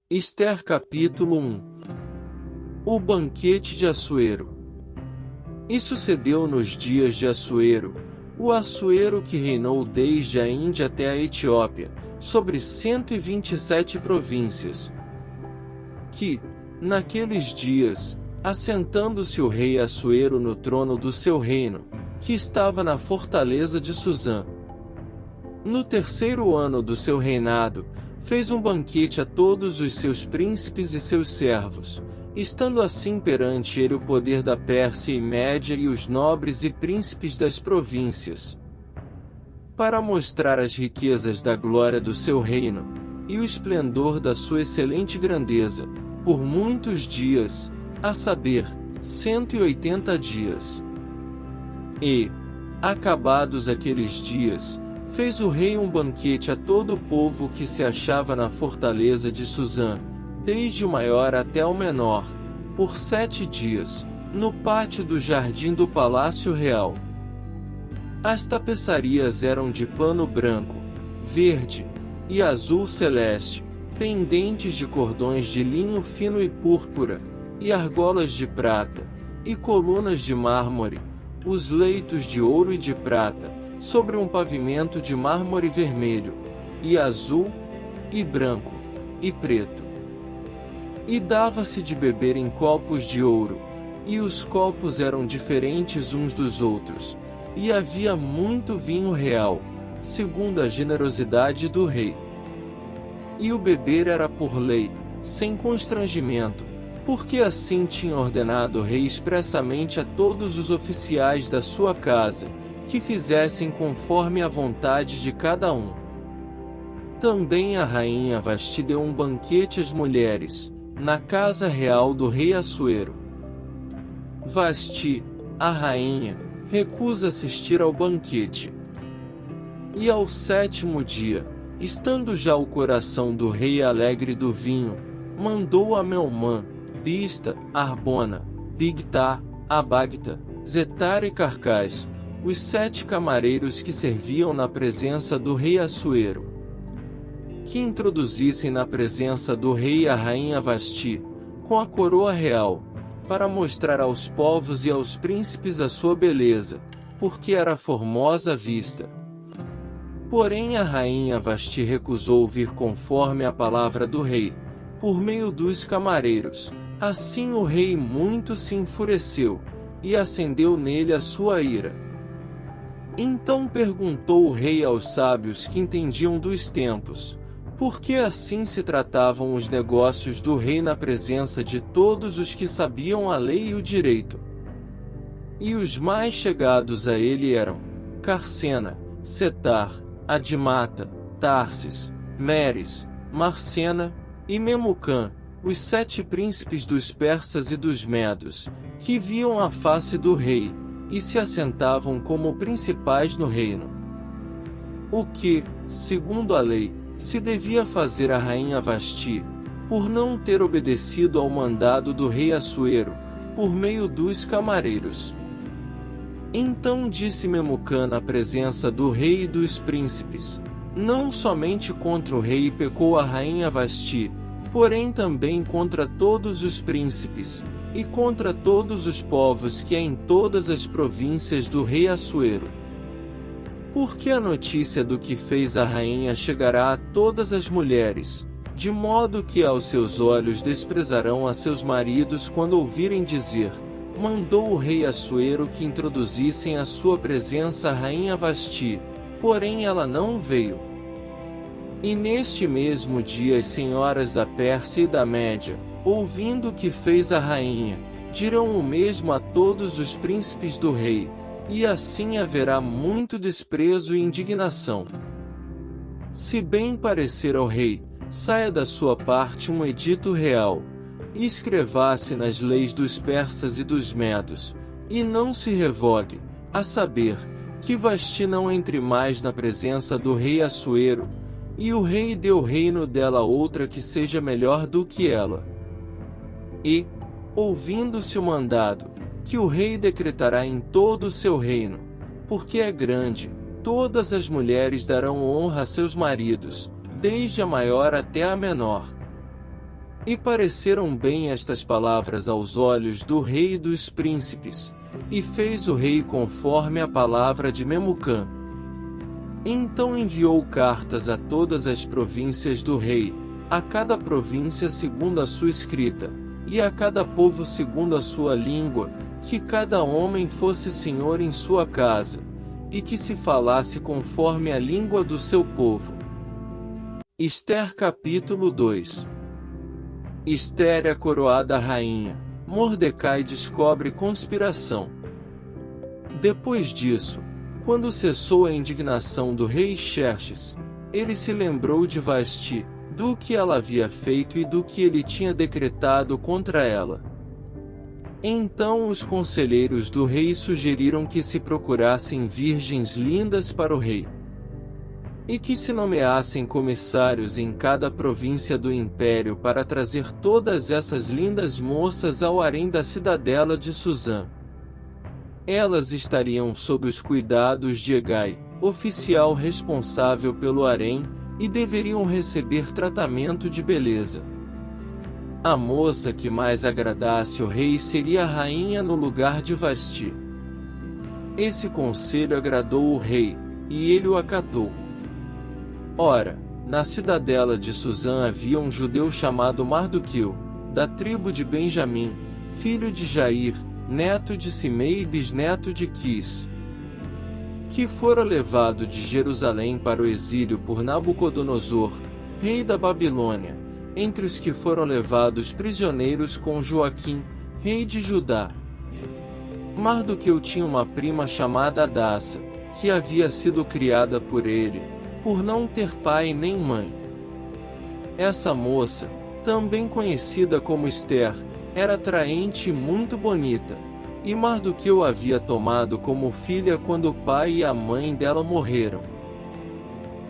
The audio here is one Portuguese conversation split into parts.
Ester capítulo 1. O banquete de Assuero. E sucedeu nos dias de Assuero, o Assuero que reinou desde a Índia até a Etiópia, sobre 127 províncias, que, naqueles dias, assentando-se o rei Assuero no trono do seu reino, que estava na fortaleza de Susã, no terceiro ano do seu reinado, fez um banquete a todos os seus príncipes e seus servos, estando assim perante ele o poder da Pérsia e Média e os nobres e príncipes das províncias, para mostrar as riquezas da glória do seu reino, e o esplendor da sua excelente grandeza, por muitos dias, a saber, 180 dias. E, acabados aqueles dias, fez o rei um banquete a todo o povo que se achava na fortaleza de Susã, desde o maior até o menor, por 7 dias, no pátio do jardim do palácio real. As tapeçarias eram de pano branco, verde e azul celeste, pendentes de cordões de linho fino e púrpura, e argolas de prata, e colunas de mármore, os leitos de ouro e de prata, sobre um pavimento de mármore vermelho, e azul, e branco, e preto. E dava-se de beber em copos de ouro, e os copos eram diferentes uns dos outros, e havia muito vinho real, segundo a generosidade do rei. E o beber era por lei, sem constrangimento, porque assim tinha ordenado o rei expressamente a todos os oficiais da sua casa, que fizessem conforme a vontade de cada um. Também a rainha Vasti deu um banquete às mulheres, na casa real do rei Assuero. Vasti, a rainha, recusa assistir ao banquete. E ao 7º dia, estando já o coração do rei alegre do vinho, mandou a Melmã, Bista, Arbona, Bigtá, Abagta, Zetar e Carcás, os 7 camareiros que serviam na presença do rei Assuero, que introduzissem na presença do rei a rainha Vasti, com a coroa real, para mostrar aos povos e aos príncipes a sua beleza, porque era formosa à vista. Porém a rainha Vasti recusou vir conforme a palavra do rei, por meio dos camareiros. Assim o rei muito se enfureceu, e acendeu nele a sua ira. Então perguntou o rei aos sábios que entendiam dos tempos, por que assim se tratavam os negócios do rei na presença de todos os que sabiam a lei e o direito. E os mais chegados a ele eram Carcena, Setar, Adimata, Tarsis, Meres, Marcena e Memucã, os 7 príncipes dos persas e dos medos, que viam a face do rei, e se assentavam como principais no reino. O que, segundo a lei, se devia fazer a rainha Vasti, por não ter obedecido ao mandado do rei Assuero, por meio dos camareiros. Então disse Memucã na presença do rei e dos príncipes: não somente contra o rei pecou a rainha Vasti, porém também contra todos os príncipes, e contra todos os povos que há em todas as províncias do rei Assuero. Porque a notícia do que fez a rainha chegará a todas as mulheres, de modo que aos seus olhos desprezarão a seus maridos quando ouvirem dizer: mandou o rei Assuero que introduzissem à sua presença a rainha Vasti, porém ela não veio. E neste mesmo dia as senhoras da Pérsia e da Média, ouvindo o que fez a rainha, dirão o mesmo a todos os príncipes do rei, e assim haverá muito desprezo e indignação. Se bem parecer ao rei, saia da sua parte um edito real, e escreva-se nas leis dos persas e dos medos, e não se revogue, a saber, que Vasti não entre mais na presença do rei Assuero, e o rei dê o reino dela a outra que seja melhor do que ela. E, ouvindo-se o mandado, que o rei decretará em todo o seu reino, porque é grande, todas as mulheres darão honra a seus maridos, desde a maior até a menor. E pareceram bem estas palavras aos olhos do rei e dos príncipes, e fez o rei conforme a palavra de Memucã. Então enviou cartas a todas as províncias do rei, a cada província segundo a sua escrita, e a cada povo segundo a sua língua, que cada homem fosse senhor em sua casa, e que se falasse conforme a língua do seu povo. Ester capítulo 2. Ester é coroada rainha, Mordecai descobre conspiração. Depois disso, quando cessou a indignação do rei Xerxes, ele se lembrou de Vasti, do que ela havia feito e do que ele tinha decretado contra ela. Então os conselheiros do rei sugeriram que se procurassem virgens lindas para o rei, e que se nomeassem comissários em cada província do império para trazer todas essas lindas moças ao harém da cidadela de Suzã. Elas estariam sob os cuidados de Hegai, oficial responsável pelo harém, e deveriam receber tratamento de beleza. A moça que mais agradasse o rei seria a rainha no lugar de Vasti. Esse conselho agradou o rei, e ele o acatou. Ora, na cidadela de Suzã havia um judeu chamado Mardoqueu, da tribo de Benjamim, filho de Jair, neto de Simei e bisneto de Quis, que fora levado de Jerusalém para o exílio por Nabucodonosor, rei da Babilônia, entre os que foram levados prisioneiros com Joaquim, rei de Judá. Mardoqueu tinha uma prima chamada Hadassa, que havia sido criada por ele, por não ter pai nem mãe. Essa moça, também conhecida como Ester, era atraente e muito bonita, e Mardoqueu a havia tomado como filha quando o pai e a mãe dela morreram.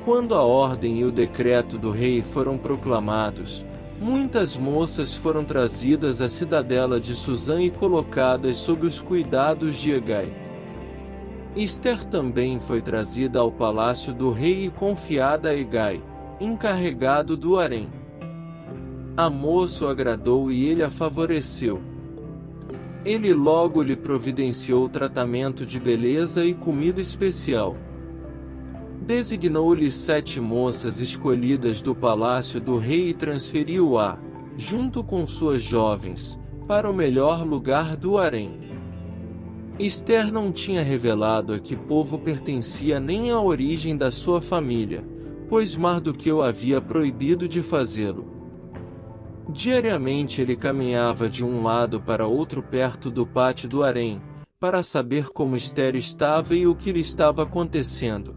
Quando a ordem e o decreto do rei foram proclamados, muitas moças foram trazidas à cidadela de Suzã e colocadas sob os cuidados de Hegai. Ester também foi trazida ao palácio do rei e confiada a Hegai, encarregado do harém. A moça o agradou e ele a favoreceu. Ele logo lhe providenciou tratamento de beleza e comida especial. Designou-lhe 7 moças escolhidas do palácio do rei e transferiu-a, junto com suas jovens, para o melhor lugar do harém. Ester não tinha revelado a que povo pertencia nem a origem da sua família, pois Mardoqueu havia proibido de fazê-lo. Diariamente ele caminhava de um lado para outro perto do pátio do harém, para saber como Ester estava e o que lhe estava acontecendo.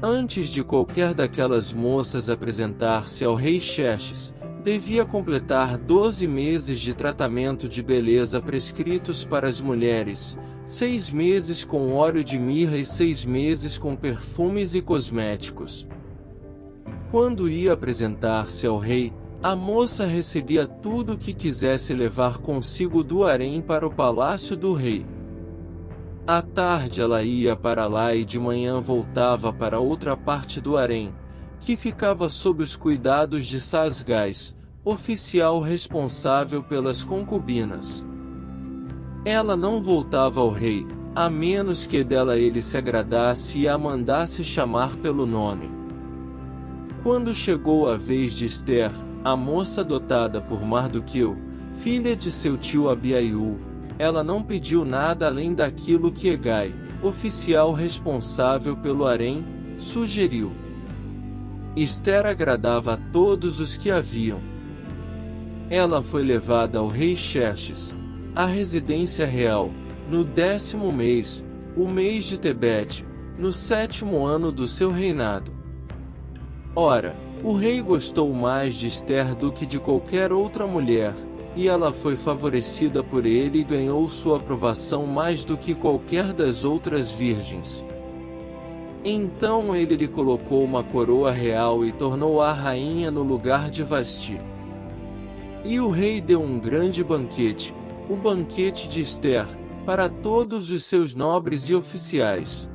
Antes de qualquer daquelas moças apresentar-se ao rei Xerxes, devia completar 12 meses de tratamento de beleza prescritos para as mulheres, 6 meses com óleo de mirra e 6 meses com perfumes e cosméticos. Quando ia apresentar-se ao rei, a moça recebia tudo o que quisesse levar consigo do harém para o palácio do rei. À tarde ela ia para lá e de manhã voltava para outra parte do harém, que ficava sob os cuidados de Sasgás, oficial responsável pelas concubinas. Ela não voltava ao rei, a menos que dela ele se agradasse e a mandasse chamar pelo nome. Quando chegou a vez de Ester, a moça adotada por Mardoqueu, filha de seu tio Abiaiú, ela não pediu nada além daquilo que Hegai, oficial responsável pelo harém, sugeriu. Ester agradava a todos os que a viam. Ela foi levada ao rei Xerxes, à residência real, no 10º mês, o mês de Tebete, no 7º ano do seu reinado. Ora, o rei gostou mais de Ester do que de qualquer outra mulher, e ela foi favorecida por ele e ganhou sua aprovação mais do que qualquer das outras virgens. Então ele lhe colocou uma coroa real e tornou-a rainha no lugar de Vasti. E o rei deu um grande banquete, o banquete de Ester, para todos os seus nobres e oficiais.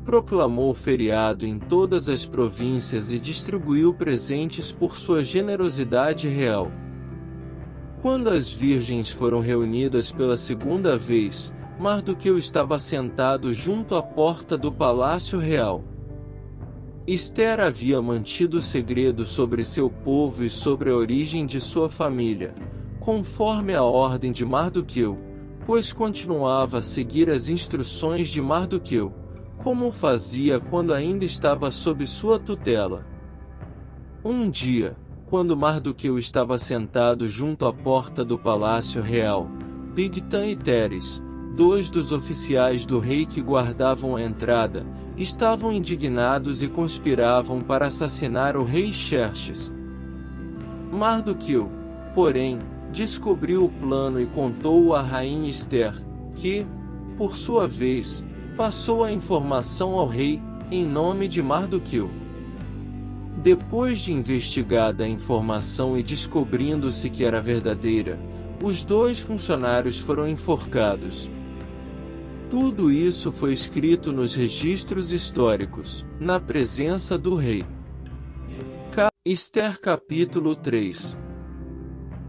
proclamou feriado em todas as províncias e distribuiu presentes por sua generosidade real. Quando as virgens foram reunidas pela segunda vez, Mardoqueu estava sentado junto à porta do palácio real. Ester havia mantido segredo sobre seu povo e sobre a origem de sua família, conforme a ordem de Mardoqueu, pois continuava a seguir as instruções de Mardoqueu, como fazia quando ainda estava sob sua tutela. Um dia, quando Mardoqueu estava sentado junto à porta do palácio real, Bigtan e Teres, dois dos oficiais do rei que guardavam a entrada, estavam indignados e conspiravam para assassinar o rei Xerxes. Mardoqueu, porém, descobriu o plano e contou-o à rainha Ester, que, por sua vez, passou a informação ao rei, em nome de Mardoqueu. Depois de investigada a informação e descobrindo-se que era verdadeira, os dois funcionários foram enforcados. Tudo isso foi escrito nos registros históricos, na presença do rei. Ester capítulo 3.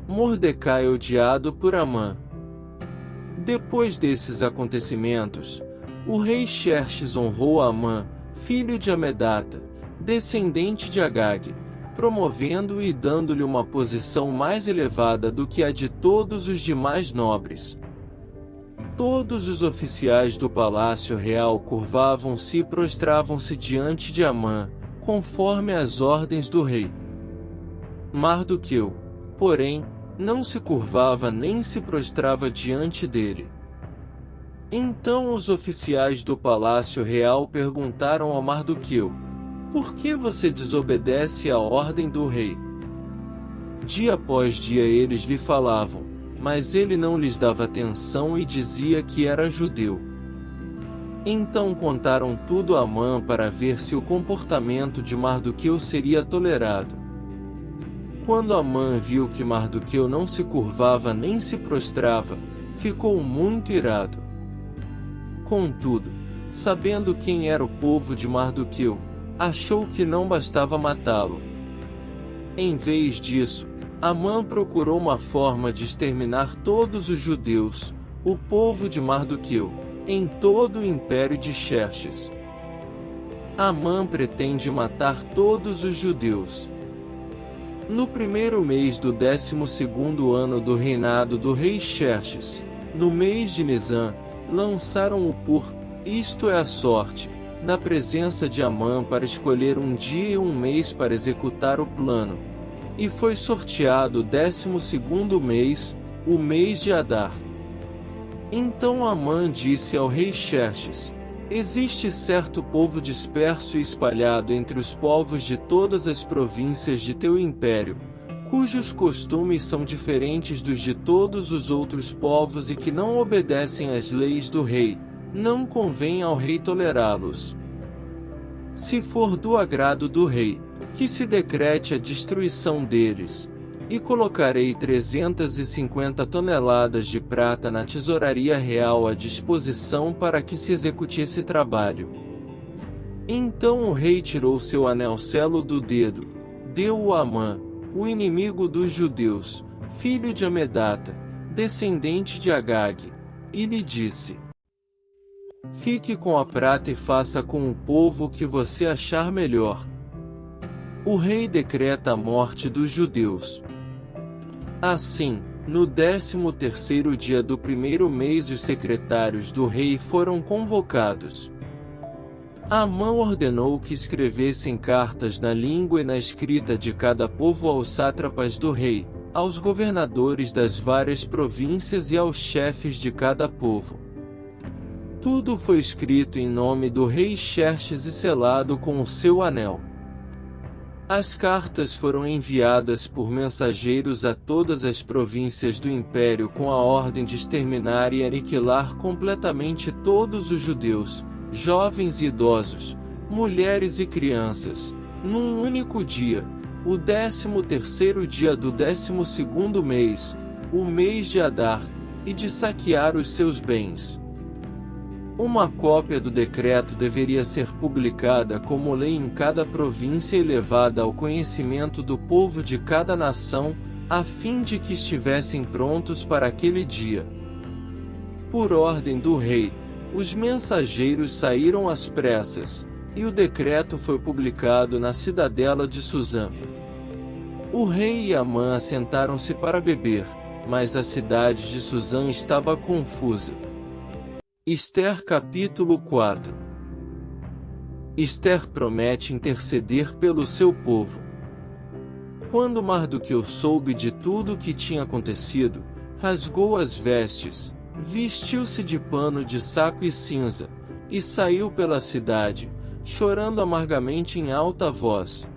Mordecai odiado por Amã. Depois desses acontecimentos, o rei Xerxes honrou Amã, filho de Amedata, descendente de Agag, promovendo-o e dando-lhe uma posição mais elevada do que a de todos os demais nobres. Todos os oficiais do palácio real curvavam-se e prostravam-se diante de Amã, conforme as ordens do rei. Mardoqueu, porém, não se curvava nem se prostrava diante dele. Então os oficiais do palácio real perguntaram a Mardoqueu: por que você desobedece à ordem do rei? Dia após dia eles lhe falavam, mas ele não lhes dava atenção e dizia que era judeu. Então contaram tudo a Amã para ver se o comportamento de Mardoqueu seria tolerado. Quando Amã viu que Mardoqueu não se curvava nem se prostrava, ficou muito irado. Contudo, sabendo quem era o povo de Mardoqueu, achou que não bastava matá-lo. Em vez disso, Amã procurou uma forma de exterminar todos os judeus, o povo de Mardoqueu, em todo o império de Xerxes. Amã pretende matar todos os judeus. No primeiro mês do 12º ano do reinado do rei Xerxes, no mês de Nisan, lançaram o pur, isto é a sorte, na presença de Amã para escolher um dia e um mês para executar o plano. E foi sorteado o 12º mês, o mês de Adar. Então Amã disse ao rei Xerxes: existe certo povo disperso e espalhado entre os povos de todas as províncias de teu império, cujos costumes são diferentes dos de todos os outros povos e que não obedecem às leis do rei. Não convém ao rei tolerá-los. Se for do agrado do rei, que se decrete a destruição deles, e colocarei 350 toneladas de prata na tesouraria real à disposição para que se execute esse trabalho. Então o rei tirou seu anel selo do dedo, deu-o a Amã, o inimigo dos judeus, filho de Amedata, descendente de Agag, e lhe disse: fique com a prata e faça com o povo o que você achar melhor. O rei decreta a morte dos judeus. Assim, no 13º dia do primeiro mês os secretários do rei foram convocados. Amã ordenou que escrevessem cartas na língua e na escrita de cada povo aos sátrapas do rei, aos governadores das várias províncias e aos chefes de cada povo. Tudo foi escrito em nome do rei Xerxes e selado com o seu anel. As cartas foram enviadas por mensageiros a todas as províncias do império com a ordem de exterminar e aniquilar completamente todos os judeus, jovens e idosos, mulheres e crianças, num único dia, o 13º dia do 12º mês, o mês de Adar, e de saquear os seus bens. Uma cópia do decreto deveria ser publicada como lei em cada província e levada ao conhecimento do povo de cada nação, a fim de que estivessem prontos para aquele dia. Por ordem do rei, os mensageiros saíram às pressas, e o decreto foi publicado na cidadela de Suzã. O rei e Amã assentaram-se para beber, mas a cidade de Suzã estava confusa. Ester capítulo 4. Ester promete interceder pelo seu povo. Quando Mardoqueu soube de tudo o que tinha acontecido, rasgou as vestes, vestiu-se de pano de saco e cinza, e saiu pela cidade, chorando amargamente em alta voz.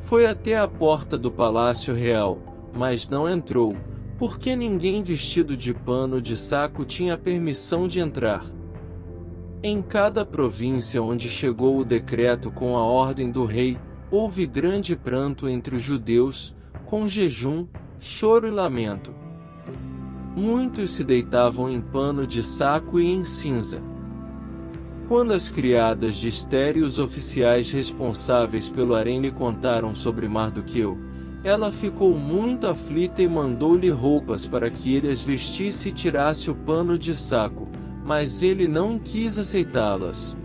Foi até a porta do palácio real, mas não entrou, porque ninguém vestido de pano de saco tinha permissão de entrar. Em cada província onde chegou o decreto com a ordem do rei, houve grande pranto entre os judeus, com jejum, choro e lamento. Muitos se deitavam em pano de saco e em cinza. Quando as criadas de Ester e os oficiais responsáveis pelo harém lhe contaram sobre Mardoqueu, ela ficou muito aflita e mandou-lhe roupas para que ele as vestisse e tirasse o pano de saco, mas ele não quis aceitá-las.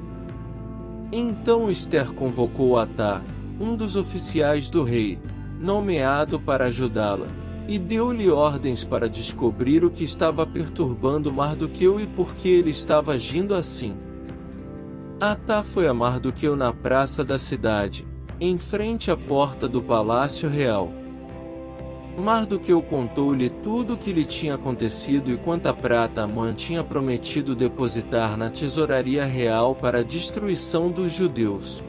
Então Ester convocou Atá, um dos oficiais do rei, nomeado para ajudá-la, e deu-lhe ordens para descobrir o que estava perturbando Mardoqueu e por que ele estava agindo assim. Atá foi a Mardoqueu na praça da cidade, em frente à porta do palácio real. Mardoqueu contou-lhe tudo o que lhe tinha acontecido e quanta prata Amã tinha prometido depositar na tesouraria real para a destruição dos judeus.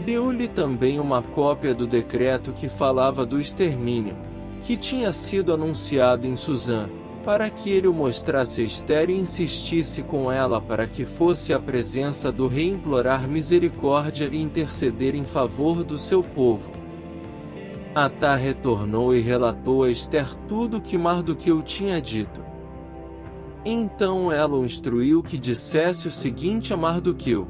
Deu-lhe também uma cópia do decreto que falava do extermínio, que tinha sido anunciado em Suzã, para que ele o mostrasse a Ester e insistisse com ela para que fosse à presença do rei implorar misericórdia e interceder em favor do seu povo. Atá retornou e relatou a Ester tudo o que Mardoqueu tinha dito. Então ela o instruiu que dissesse o seguinte a Mardoqueu: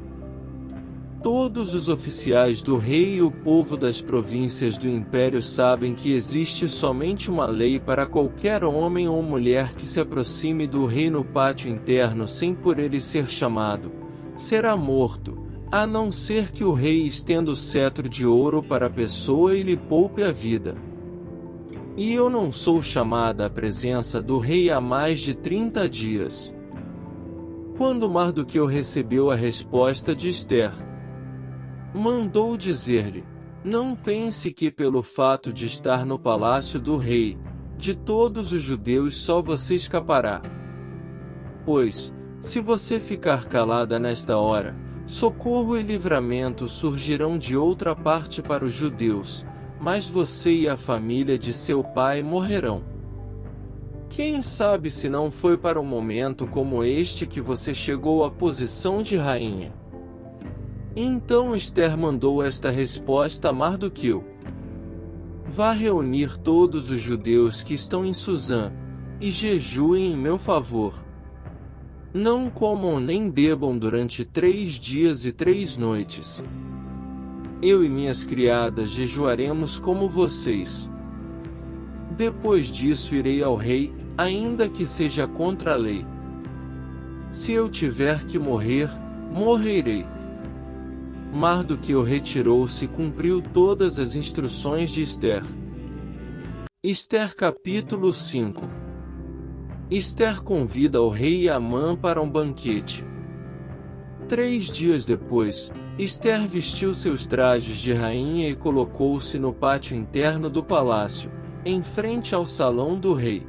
todos os oficiais do rei e o povo das províncias do império sabem que existe somente uma lei para qualquer homem ou mulher que se aproxime do rei no pátio interno sem por ele ser chamado, será morto, a não ser que o rei estenda o cetro de ouro para a pessoa e lhe poupe a vida. E eu não sou chamada à presença do rei há mais de 30 dias. Quando Mardoqueu recebeu a resposta de Ester, mandou dizer-lhe: não pense que pelo fato de estar no palácio do rei, de todos os judeus só você escapará. Pois, se você ficar calada nesta hora, socorro e livramento surgirão de outra parte para os judeus, mas você e a família de seu pai morrerão. Quem sabe se não foi para um momento como este que você chegou à posição de rainha. Então Ester mandou esta resposta a Mardoqueu: vá reunir todos os judeus que estão em Suzã, e jejuem em meu favor. Não comam nem bebam durante 3 dias e 3 noites. Eu e minhas criadas jejuaremos como vocês. Depois disso irei ao rei, ainda que seja contra a lei. Se eu tiver que morrer, morrerei. Mardoqueu retirou-se e cumpriu todas as instruções de Ester. Ester capítulo 5. Ester convida o rei Amã para um banquete. 3 dias depois, Ester vestiu seus trajes de rainha e colocou-se no pátio interno do palácio, em frente ao salão do rei.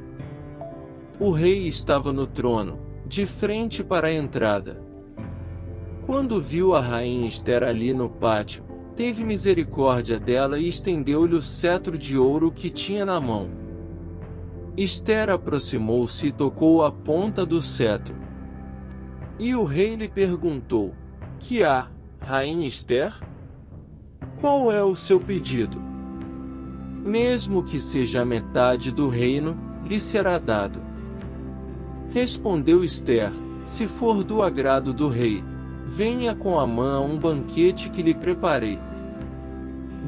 O rei estava no trono, de frente para a entrada. Quando viu a rainha Ester ali no pátio, teve misericórdia dela e estendeu-lhe o cetro de ouro que tinha na mão. Ester aproximou-se e tocou a ponta do cetro. E o rei lhe perguntou: que há, rainha Ester? Qual é o seu pedido? Mesmo que seja a metade do reino, lhe será dado. Respondeu Ester: se for do agrado do rei, venha com Amã a um banquete que lhe preparei.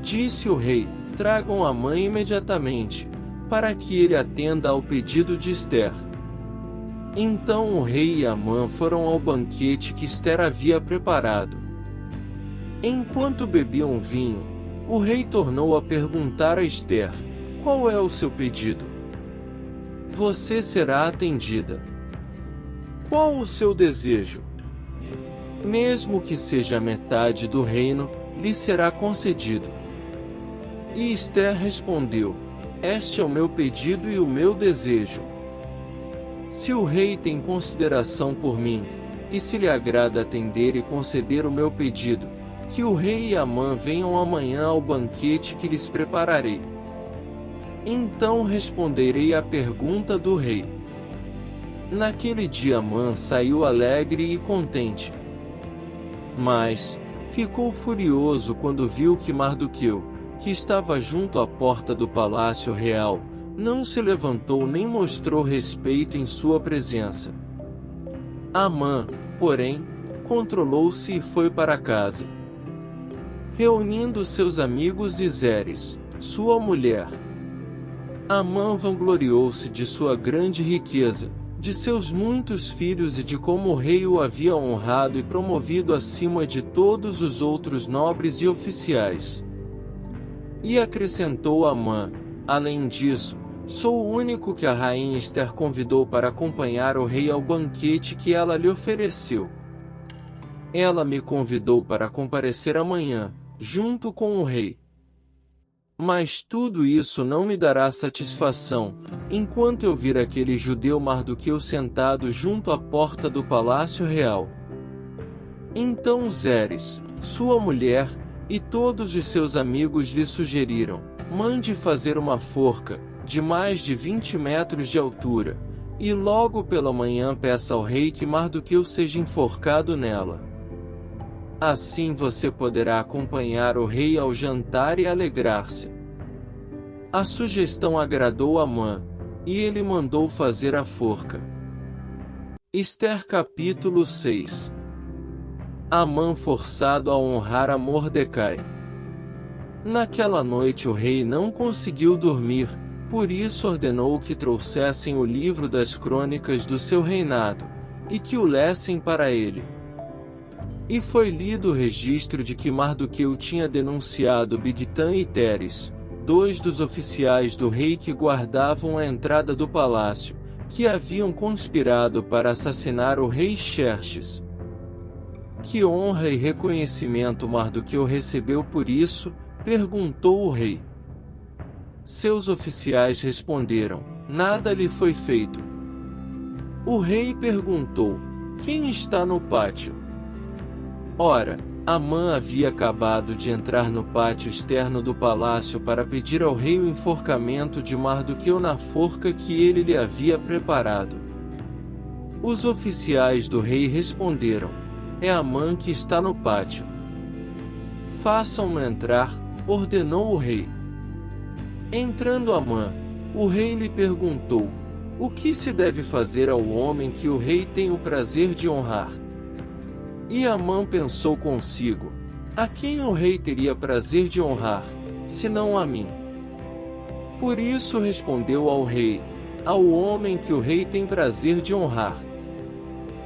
Disse o rei: tragam Amã imediatamente, para que ele atenda ao pedido de Ester. Então o rei e Amã foram ao banquete que Ester havia preparado. Enquanto bebiam vinho, o rei tornou a perguntar a Ester: qual é o seu pedido? Você será atendida. Qual o seu desejo? Mesmo que seja metade do reino, lhe será concedido. E Ester respondeu: este é o meu pedido e o meu desejo. Se o rei tem consideração por mim, e se lhe agrada atender e conceder o meu pedido, que o rei e Amã venham amanhã ao banquete que lhes prepararei. Então responderei à pergunta do rei. Naquele dia Amã saiu alegre e contente. Mas ficou furioso quando viu que Mardoqueu, que estava junto à porta do palácio real, não se levantou nem mostrou respeito em sua presença. Amã, porém, controlou-se e foi para casa. Reunindo seus amigos e Zeres, sua mulher. Amã vangloriou-se de sua grande riqueza, de seus muitos filhos e de como o rei o havia honrado e promovido acima de todos os outros nobres e oficiais. E acrescentou Amã: além disso, sou o único que a rainha Ester convidou para acompanhar o rei ao banquete que ela lhe ofereceu. Ela me convidou para comparecer amanhã, junto com o rei. Mas tudo isso não me dará satisfação, enquanto eu vir aquele judeu Mardoqueu sentado junto à porta do palácio real. Então Zeres, sua mulher, e todos os seus amigos lhe sugeriram: mande fazer uma forca, de mais de 20 metros de altura, e logo pela manhã peça ao rei que Mardoqueu seja enforcado nela. Assim você poderá acompanhar o rei ao jantar e alegrar-se. A sugestão agradou a Amã, e ele mandou fazer a forca. Ester capítulo 6. Amã forçado a honrar a Mordecai. Naquela noite o rei não conseguiu dormir, por isso ordenou que trouxessem o livro das crônicas do seu reinado, e que o lessem para ele. E foi lido o registro de que Mardoqueu tinha denunciado Bigtã e Teres, dois dos oficiais do rei que guardavam a entrada do palácio, que haviam conspirado para assassinar o rei Xerxes. Que honra e reconhecimento Mardoqueu recebeu por isso? Perguntou o rei. Seus oficiais responderam: nada lhe foi feito. O rei perguntou: quem está no pátio? Ora, Amã havia acabado de entrar no pátio externo do palácio para pedir ao rei o enforcamento de Mardoqueu na forca que ele lhe havia preparado. Os oficiais do rei responderam: é Amã que está no pátio. Façam-no entrar, ordenou o rei. Entrando Amã, o rei lhe perguntou: o que se deve fazer ao homem que o rei tem o prazer de honrar? E Amã pensou consigo: a quem o rei teria prazer de honrar, senão a mim? Por isso respondeu ao rei: ao homem que o rei tem prazer de honrar.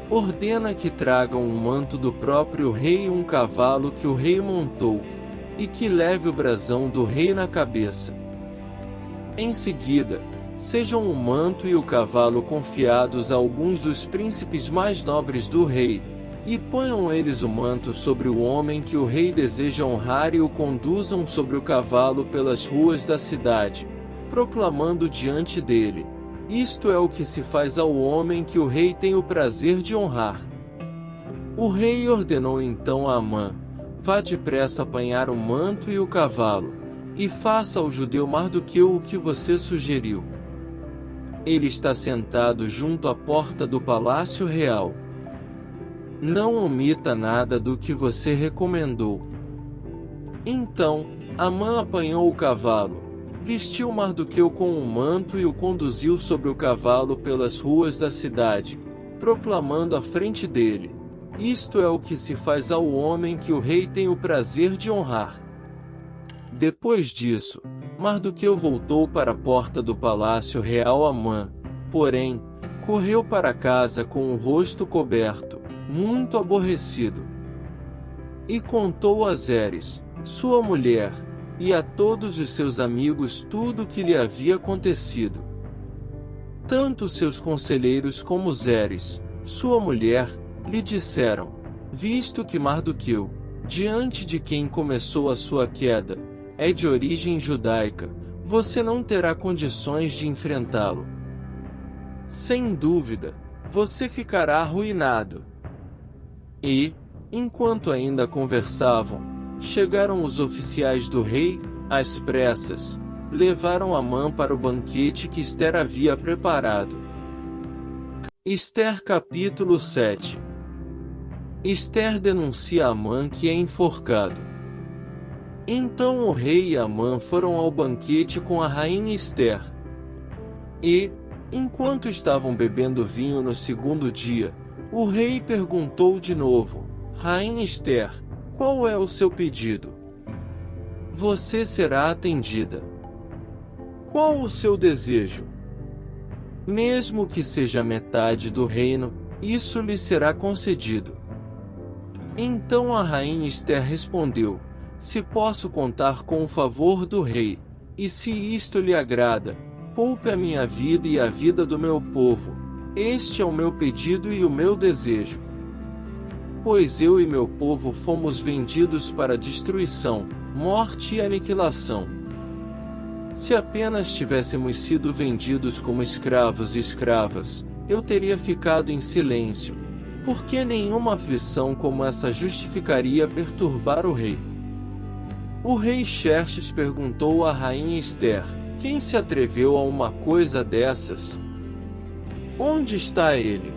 Ordena que tragam um manto do próprio rei e um cavalo que o rei montou, e que leve o brasão do rei na cabeça. Em seguida, sejam o manto e o cavalo confiados a alguns dos príncipes mais nobres do rei, e ponham eles o manto sobre o homem que o rei deseja honrar e o conduzam sobre o cavalo pelas ruas da cidade, proclamando diante dele: isto é o que se faz ao homem que o rei tem o prazer de honrar. O rei ordenou então a Amã: vá depressa apanhar o manto e o cavalo, e faça ao judeu Mardoqueu o que você sugeriu. Ele está sentado junto à porta do palácio real. Não omita nada do que você recomendou. Então, Amã apanhou o cavalo, vestiu Mardoqueu com um manto e o conduziu sobre o cavalo pelas ruas da cidade, proclamando à frente dele: isto é o que se faz ao homem que o rei tem o prazer de honrar. Depois disso, Mardoqueu voltou para a porta do palácio real. Amã, porém, correu para casa com o rosto coberto, muito aborrecido. E contou a Zeres, sua mulher, e a todos os seus amigos tudo o que lhe havia acontecido. Tanto seus conselheiros como Zeres, sua mulher, lhe disseram: visto que Mardoqueu, diante de quem começou a sua queda, é de origem judaica, você não terá condições de enfrentá-lo. Sem dúvida, você ficará arruinado. E, enquanto ainda conversavam, chegaram os oficiais do rei, às pressas, levaram Amã para o banquete que Ester havia preparado. Ester capítulo 7. Ester denuncia Amã que é enforcado. Então o rei e Amã foram ao banquete com a rainha Ester. E, enquanto estavam bebendo vinho no segundo dia, o rei perguntou de novo: Rainha Ester, qual é o seu pedido? Você será atendida. Qual o seu desejo? Mesmo que seja metade do reino, isso lhe será concedido. Então a rainha Ester respondeu: se posso contar com o favor do rei, e se isto lhe agrada, poupe a minha vida e a vida do meu povo. Este é o meu pedido e o meu desejo. Pois eu e meu povo fomos vendidos para destruição, morte e aniquilação. Se apenas tivéssemos sido vendidos como escravos e escravas, eu teria ficado em silêncio, porque nenhuma aflição como essa justificaria perturbar o rei. O rei Xerxes perguntou à rainha Ester: quem se atreveu a uma coisa dessas? Onde está ele?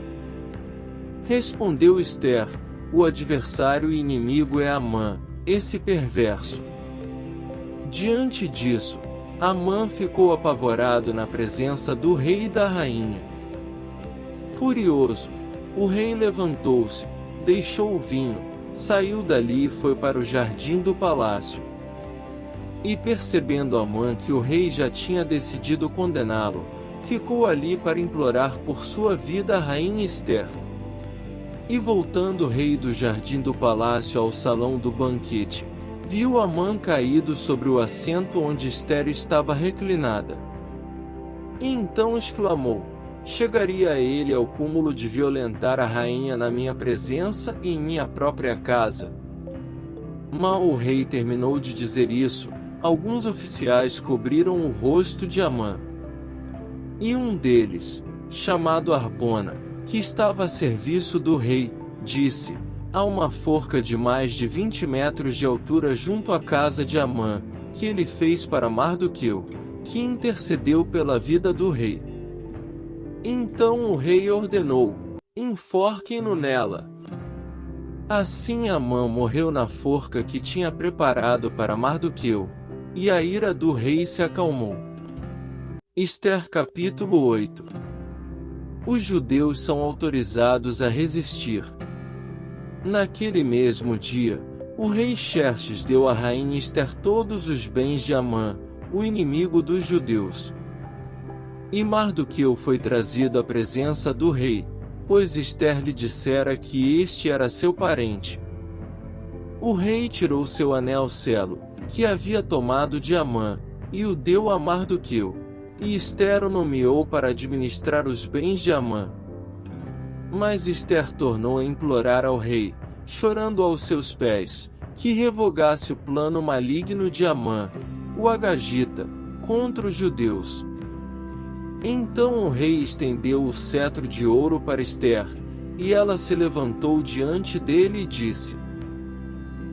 Respondeu Ester: o adversário e inimigo é Amã, esse perverso. Diante disso, Amã ficou apavorado na presença do rei e da rainha. Furioso, o rei levantou-se, deixou o vinho, saiu dali e foi para o jardim do palácio. E percebendo Amã que o rei já tinha decidido condená-lo, ficou ali para implorar por sua vida a rainha Ester. E voltando o rei do jardim do palácio ao salão do banquete, viu Amã caído sobre o assento onde Ester estava reclinada. E então exclamou: chegaria ele ao cúmulo de violentar a rainha na minha presença e em minha própria casa? Mal o rei terminou de dizer isso, alguns oficiais cobriram o rosto de Amã. E um deles, chamado Arbona, que estava a serviço do rei, disse: há uma forca de mais de 20 metros de altura junto à casa de Amã, que ele fez para Mardoqueu, que intercedeu pela vida do rei. Então o rei ordenou: enforquem-no nela. Assim Amã morreu na forca que tinha preparado para Mardoqueu, e a ira do rei se acalmou. Ester capítulo 8. Os judeus são autorizados a resistir. Naquele mesmo dia, o rei Xerxes deu à rainha Ester todos os bens de Amã, o inimigo dos judeus. E Mardoqueu foi trazido à presença do rei, pois Ester lhe dissera que este era seu parente. O rei tirou seu anel-selo, que havia tomado de Amã, e o deu a Mardoqueu, e Ester o nomeou para administrar os bens de Amã. Mas Ester tornou a implorar ao rei, chorando aos seus pés, que revogasse o plano maligno de Amã, o Agagita, contra os judeus. Então o rei estendeu o cetro de ouro para Ester, e ela se levantou diante dele e disse: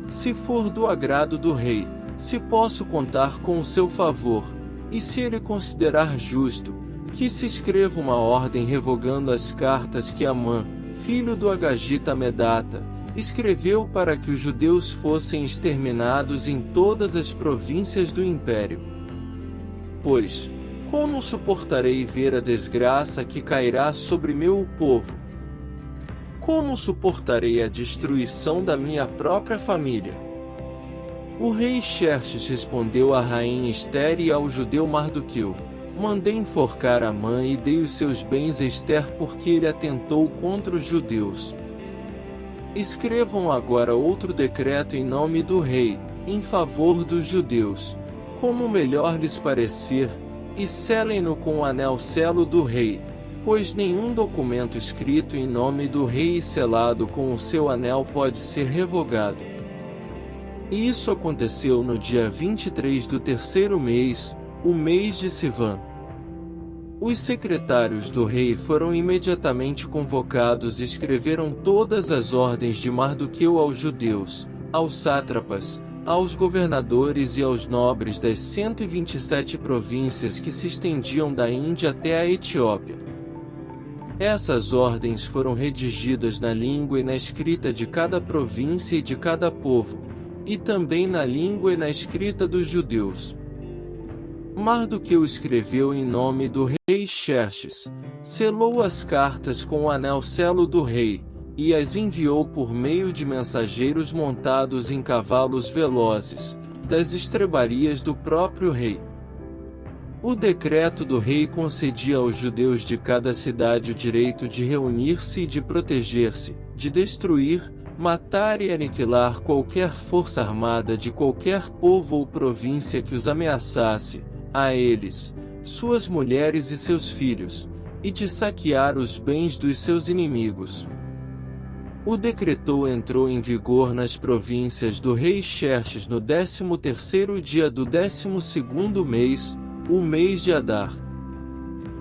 se for do agrado do rei, se posso contar com o seu favor, e se ele considerar justo, que se escreva uma ordem revogando as cartas que Amã, filho do Agagita Medata, escreveu para que os judeus fossem exterminados em todas as províncias do império. Pois, como suportarei ver a desgraça que cairá sobre meu povo? Como suportarei a destruição da minha própria família? O rei Xerxes respondeu à rainha Ester e ao judeu Mardoqueu: Mandei enforcar Amã e dei os seus bens a Ester porque ele atentou contra os judeus. Escrevam agora outro decreto em nome do rei, em favor dos judeus, como melhor lhes parecer, e selem-no com o anel-selo do rei, pois nenhum documento escrito em nome do rei e selado com o seu anel pode ser revogado. E isso aconteceu no dia 23 do terceiro mês, o mês de Sivan. Os secretários do rei foram imediatamente convocados e escreveram todas as ordens de Mardoqueu aos judeus, aos sátrapas, aos governadores e aos nobres das 127 províncias que se estendiam da Índia até a Etiópia. Essas ordens foram redigidas na língua e na escrita de cada província e de cada povo, e também na língua e na escrita dos judeus. Mardoqueu escreveu em nome do rei Xerxes, selou as cartas com o anel-selo do rei, e as enviou por meio de mensageiros montados em cavalos velozes, das estrebarias do próprio rei. O decreto do rei concedia aos judeus de cada cidade o direito de reunir-se e de proteger-se, de destruir, matar e aniquilar qualquer força armada de qualquer povo ou província que os ameaçasse, a eles, suas mulheres e seus filhos, e de saquear os bens dos seus inimigos. O decreto entrou em vigor nas províncias do rei Xerxes no 13º dia do 12º mês, o mês de Adar.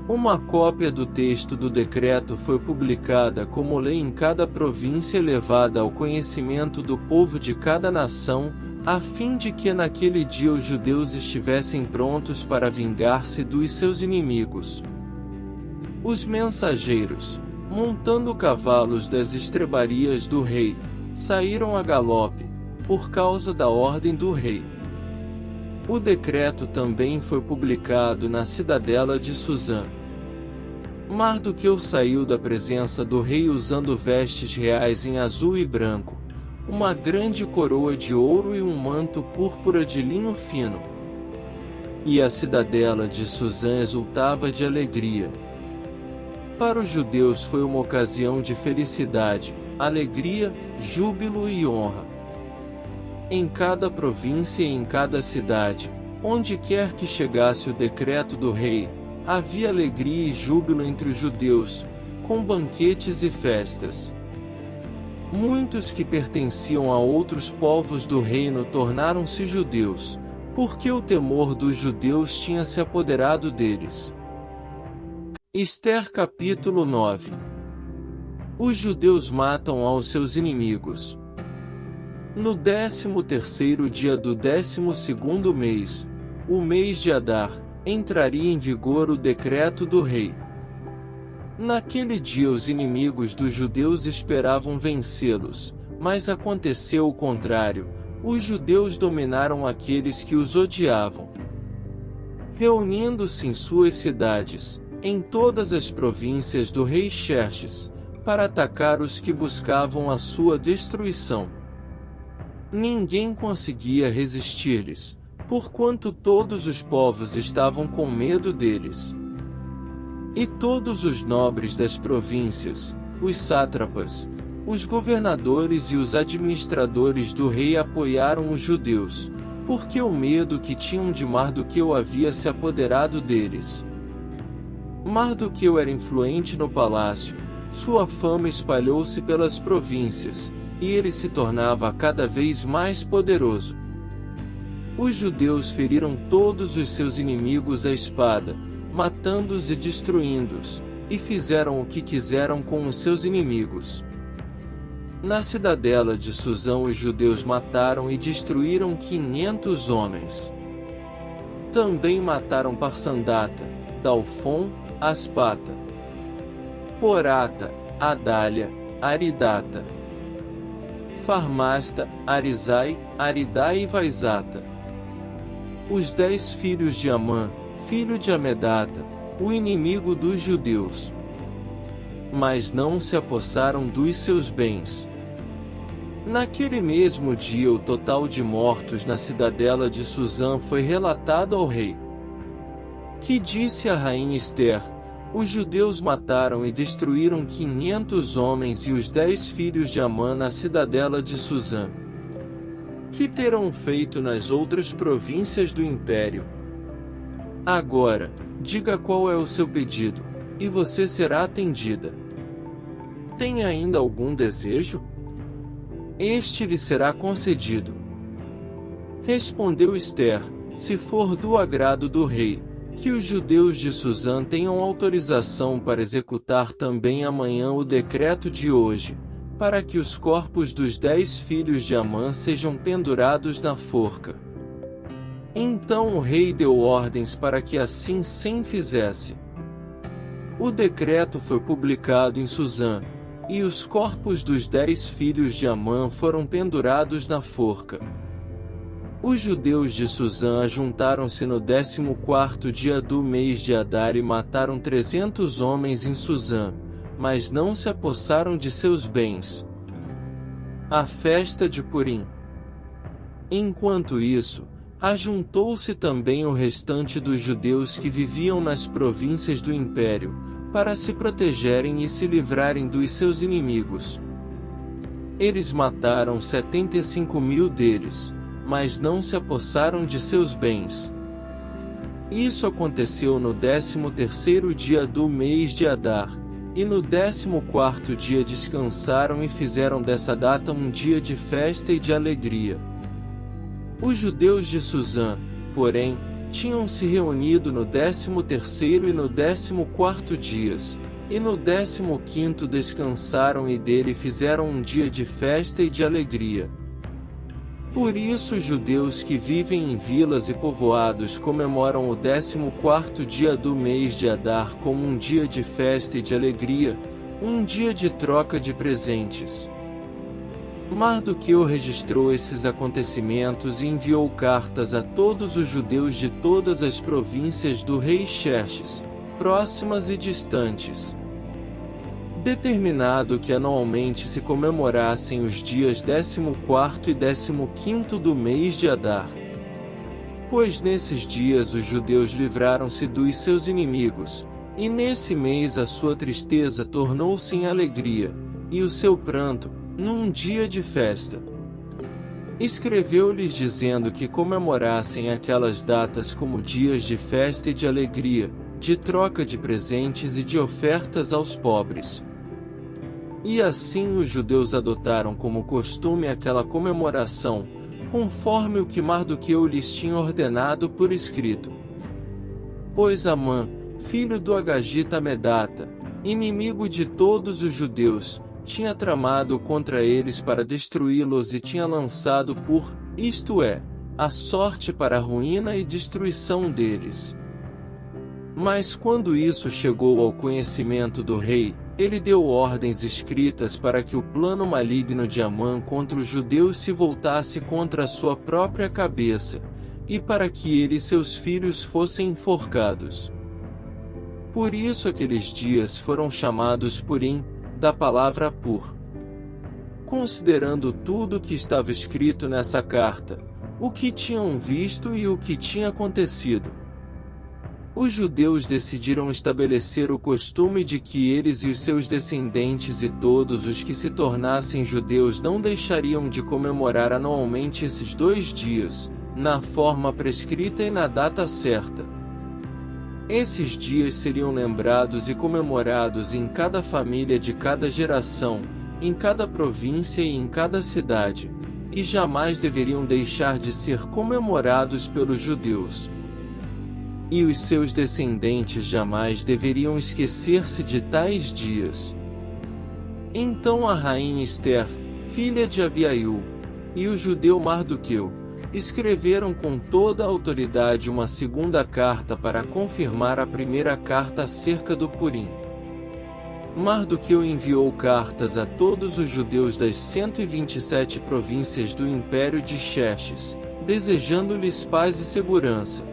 Uma cópia do texto do decreto foi publicada como lei em cada província e levada ao conhecimento do povo de cada nação, a fim de que naquele dia os judeus estivessem prontos para vingar-se dos seus inimigos. Os mensageiros, montando cavalos das estrebarias do rei, saíram a galope, por causa da ordem do rei. O decreto também foi publicado na cidadela de Suzã. Mardoqueu saiu da presença do rei usando vestes reais em azul e branco, uma grande coroa de ouro e um manto púrpura de linho fino. E a cidadela de Suzã exultava de alegria. Para os judeus foi uma ocasião de felicidade, alegria, júbilo e honra. Em cada província e em cada cidade, onde quer que chegasse o decreto do rei, havia alegria e júbilo entre os judeus, com banquetes e festas. Muitos que pertenciam a outros povos do reino tornaram-se judeus, porque o temor dos judeus tinha se apoderado deles. Ester capítulo 9. Os judeus matam aos seus inimigos. No 13º dia do 12º mês, o mês de Adar, entraria em vigor o decreto do rei. Naquele dia os inimigos dos judeus esperavam vencê-los, mas aconteceu o contrário, os judeus dominaram aqueles que os odiavam. Reunindo-se em suas cidades, em todas as províncias do rei Xerxes, para atacar os que buscavam a sua destruição. Ninguém conseguia resistir-lhes, porquanto todos os povos estavam com medo deles. E todos os nobres das províncias, os sátrapas, os governadores e os administradores do rei apoiaram os judeus, porque o medo que tinham de Mardoqueu havia se apoderado deles. Mardoqueu era influente no palácio, sua fama espalhou-se pelas províncias, e ele se tornava cada vez mais poderoso. Os judeus feriram todos os seus inimigos à espada, matando-os e destruindo-os, e fizeram o que quiseram com os seus inimigos. Na cidadela de Suzã os judeus mataram e destruíram 500 homens. Também mataram Parsandata, Dalfon, Aspata, Porata, Adália, Aridata, Farmasta, Arizai, Aridai e Vaizata. Os 10 filhos de Amã, filho de Amedata, o inimigo dos judeus. mas não se apossaram dos seus bens. Naquele mesmo dia o total de mortos na cidadela de Susã foi relatado ao rei, que disse à rainha Ester: os judeus mataram e destruíram 500 homens e os 10 filhos de Amã na cidadela de Susã. Que terão feito nas outras províncias do império? Agora, diga qual é o seu pedido, e você será atendida. Tem ainda algum desejo? Este lhe será concedido. Respondeu Ester: se for do agrado do rei, que os judeus de Susã tenham autorização para executar também amanhã o decreto de hoje, para que os corpos dos 10 filhos de Amã sejam pendurados na forca. Então o rei deu ordens para que assim se fizesse. O decreto foi publicado em Susã, e os corpos dos 10 filhos de Amã foram pendurados na forca. Os judeus de Susã ajuntaram-se no 14º dia do mês de Adar e mataram 300 homens em Susã, mas não se apossaram de seus bens. A festa de Purim. Enquanto isso, ajuntou-se também o restante dos judeus que viviam nas províncias do império, para se protegerem e se livrarem dos seus inimigos. Eles mataram 75.000 deles, mas não se apossaram de seus bens. Isso aconteceu no 13º dia do mês de Adar, e no 14º dia descansaram e fizeram dessa data um dia de festa e de alegria. Os judeus de Susã, porém, tinham se reunido no 13º e no 14º dias, e no 15º descansaram e dele fizeram um dia de festa e de alegria. Por isso os judeus que vivem em vilas e povoados comemoram o 14º dia do mês de Adar como um dia de festa e de alegria, um dia de troca de presentes. Mardoqueu registrou esses acontecimentos e enviou cartas a todos os judeus de todas as províncias do rei Xerxes, próximas e distantes. Determinado que anualmente se comemorassem os dias 14º e 15º do mês de Adar. Pois nesses dias os judeus livraram-se dos seus inimigos, e nesse mês a sua tristeza tornou-se em alegria, e o seu pranto, num dia de festa. Escreveu-lhes dizendo que comemorassem aquelas datas como dias de festa e de alegria, de troca de presentes e de ofertas aos pobres. E assim os judeus adotaram como costume aquela comemoração, conforme o que Mardoqueu lhes tinha ordenado por escrito. Pois Amã, filho do Agagita Medata, inimigo de todos os judeus, tinha tramado contra eles para destruí-los e tinha lançado isto é, a sorte para a ruína e destruição deles. Mas quando isso chegou ao conhecimento do rei, ele deu ordens escritas para que o plano maligno de Amã contra os judeus se voltasse contra a sua própria cabeça, e para que ele e seus filhos fossem enforcados. Por isso aqueles dias foram chamados Purim, da palavra pur. Considerando tudo o que estava escrito nessa carta, o que tinham visto e o que tinha acontecido, os judeus decidiram estabelecer o costume de que eles e os seus descendentes e todos os que se tornassem judeus não deixariam de comemorar anualmente esses 2 dias, na forma prescrita e na data certa. Esses dias seriam lembrados e comemorados em cada família de cada geração, em cada província e em cada cidade, e jamais deveriam deixar de ser comemorados pelos judeus. E os seus descendentes jamais deveriam esquecer-se de tais dias. Então a rainha Ester, filha de Abiail, e o judeu Mardoqueu, escreveram com toda a autoridade uma segunda carta para confirmar a primeira carta acerca do Purim. Mardoqueu enviou cartas a todos os judeus das 127 províncias do Império de Xerxes, desejando-lhes paz e segurança.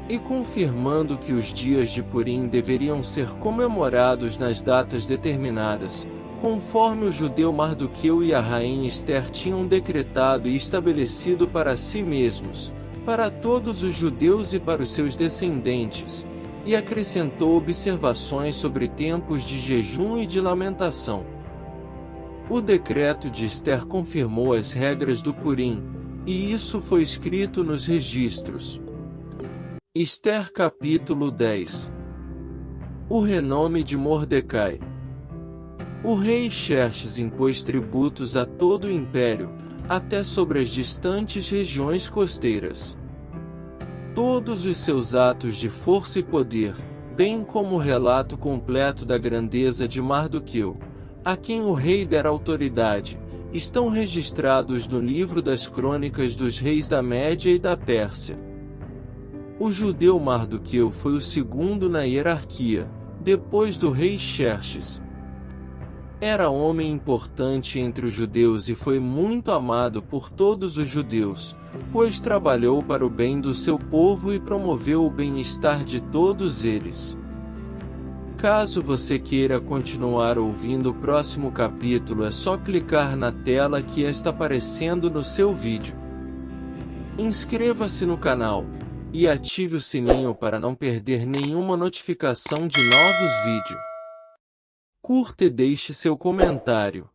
e confirmando que os dias de Purim deveriam ser comemorados nas datas determinadas, conforme o judeu Mardoqueu e a rainha Ester tinham decretado e estabelecido para si mesmos, para todos os judeus e para os seus descendentes, e acrescentou observações sobre tempos de jejum e de lamentação. O decreto de Ester confirmou as regras do Purim, e isso foi escrito nos registros. Ester capítulo 10. O renome de Mordecai. O rei Xerxes impôs tributos a todo o império, até sobre as distantes regiões costeiras. Todos os seus atos de força e poder, bem como o relato completo da grandeza de Mardoqueu, a quem o rei dera autoridade, estão registrados no livro das crônicas dos reis da Média e da Pérsia. O judeu Mardoqueu foi o segundo na hierarquia, depois do rei Xerxes. Era homem importante entre os judeus e foi muito amado por todos os judeus, pois trabalhou para o bem do seu povo e promoveu o bem-estar de todos eles. Caso você queira continuar ouvindo o próximo capítulo, é só clicar na tela que está aparecendo no seu vídeo. Inscreva-se no canal e ative o sininho para não perder nenhuma notificação de novos vídeos. Curta e deixe seu comentário.